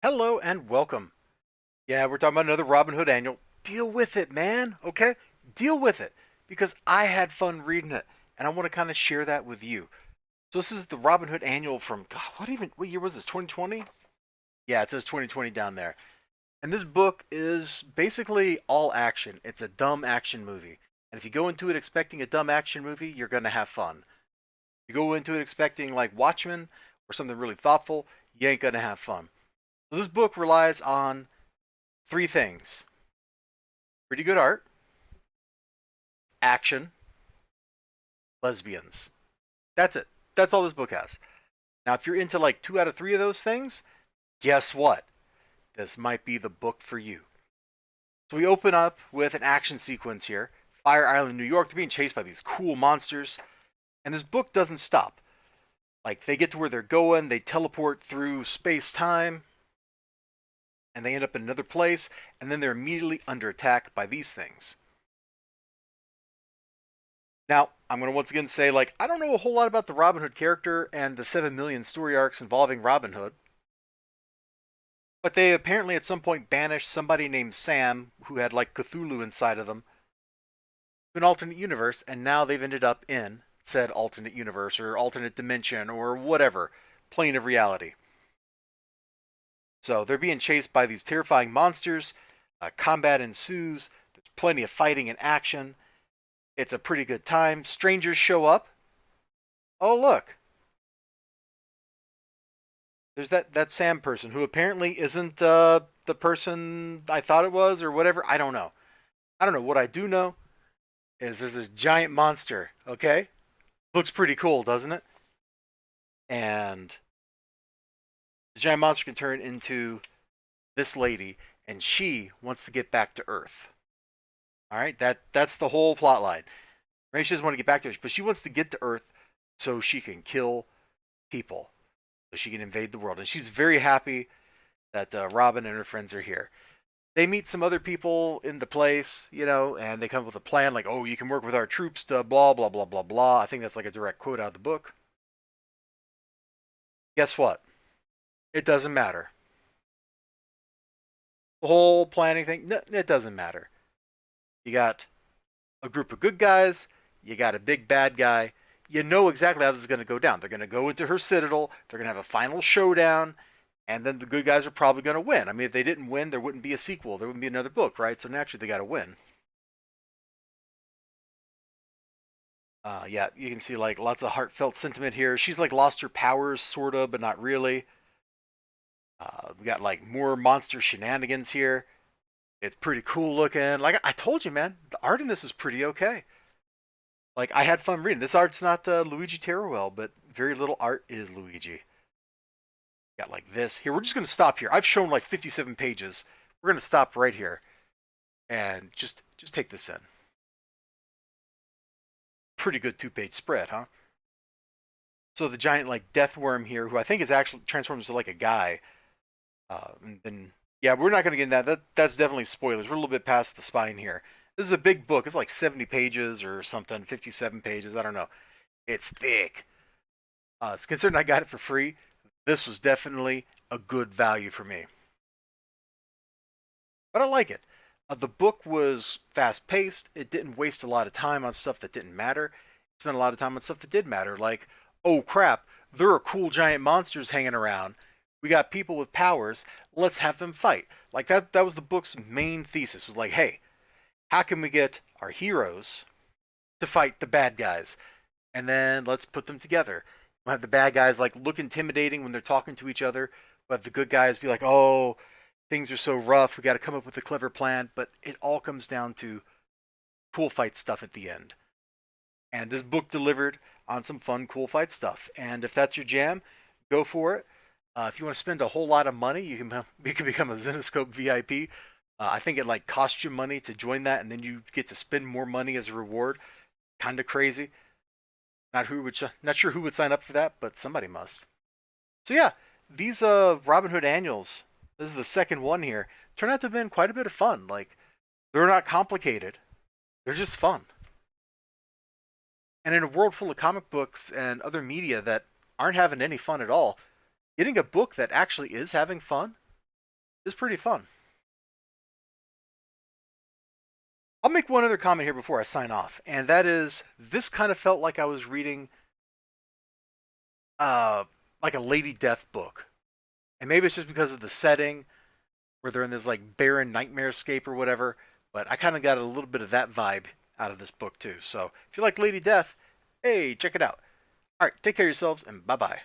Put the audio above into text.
Hello and welcome. Yeah, we're talking about another Robin Hood annual. Deal with it, man. Okay? Deal with it. Because I had fun reading it. And I want to kind of share that with you. So this is the Robin Hood annual from God, what year was this? 2020? Yeah, it says 2020 down there. And this book is basically all action. It's a dumb action movie. And if you go into it expecting a dumb action movie, you're gonna have fun. If you go into it expecting like Watchmen or something really thoughtful, you ain't gonna have fun. So this book relies on three things: pretty good art, action, lesbians. That's it. That's all this book has. Now, if you're into like two out of three of those things, guess what? This might be the book for you. So we open up with an action sequence here. Fire Island, New York. They're being chased by these cool monsters. And this book doesn't stop. Like, they get to where they're going, they teleport through space time, and they end up in another place, and then they're immediately under attack by these things. Now, I'm going to once again say, like, I don't know a whole lot about the Robin Hood character and the 7 million story arcs involving Robin Hood, but they apparently at some point banished somebody named Sam, who had, like, Cthulhu inside of them, to an alternate universe, and now they've ended up in said alternate universe or alternate dimension or whatever plane of reality. So they're being chased by these terrifying monsters. Combat ensues. There's plenty of fighting and action. It's a pretty good time. Strangers show up. Oh, look. There's that Sam person who apparently isn't the person I thought it was or whatever. I don't know. I don't know. What I do know is there's this giant monster, okay? Looks pretty cool, doesn't it? And the giant monster can turn into this lady, and she wants to get back to Earth. All right? That's the whole plot line. Right? She doesn't want to get back to Earth, but she wants to get to Earth so she can kill people, so she can invade the world. And she's very happy that Robin and her friends are here. They meet some other people in the place, and they come up with a plan like, oh, you can work with our troops to blah, blah, blah, blah, blah. I think that's like a direct quote out of the book. Guess what? It doesn't matter. The whole planning thing, no, it doesn't matter. You got a group of good guys, you got a big bad guy. You know exactly how this is going to go down. They're going to go into her citadel, they're going to have a final showdown, and then the good guys are probably going to win. I mean, if they didn't win, there wouldn't be a sequel. There wouldn't be another book, right? So naturally, they got to win. Yeah, you can see like lots of heartfelt sentiment here. She's like lost her powers, sort of, but not really. We got like more monster shenanigans here. It's pretty cool looking. Like I told you, man, the art in this is pretty okay. Like I had fun reading. This art's not Luigi Teruel, but very little art is Luigi. Got like this here. We're just gonna stop here. I've shown like 57 pages. We're gonna stop right here and just take this in. Pretty good two-page spread, huh? So the giant like death worm here, who I think is actually transformed into like a guy. And then yeah, we're not gonna get into that. That's definitely spoilers. We're a little bit past the spine here. This is a big book. It's like 70 pages or something, 57 pages. I don't know. It's thick. It's considering I got it for free. This was definitely a good value for me. But I like it. The book was fast paced. It didn't waste a lot of time on stuff that didn't matter. It spent a lot of time on stuff that did matter, like, oh crap, there are cool giant monsters hanging around. We got people with powers. Let's have them fight. Like that was the book's main thesis. Was like, hey, how can we get our heroes to fight the bad guys? And then let's put them together. We'll have the bad guys like look intimidating when they're talking to each other. We'll have the good guys be like, oh, things are so rough. We got to come up with a clever plan. But it all comes down to cool fight stuff at the end. And this book delivered on some fun, cool fight stuff. And if that's your jam, go for it. If you want to spend a whole lot of money, you can become a Zenoscope VIP. I think it like costs you money to join that, and then you get to spend more money as a reward. Kind of crazy. Not sure who would sign up for that, but somebody must. So yeah, these Robin Hood annuals. This is the second one here. Turn out to have been quite a bit of fun. Like they're not complicated. They're just fun. And in a world full of comic books and other media that aren't having any fun at all, getting a book that actually is having fun, It's pretty fun. I'll make one other comment here before I sign off, and that is this kind of felt like I was reading uh like a Lady Death book. And maybe it's just because of the setting where they're in this like barren nightmarescape or whatever, but I kind of got a little bit of that vibe out of this book too. So, if you like Lady Death, hey, check it out. All right, take care of yourselves and bye-bye.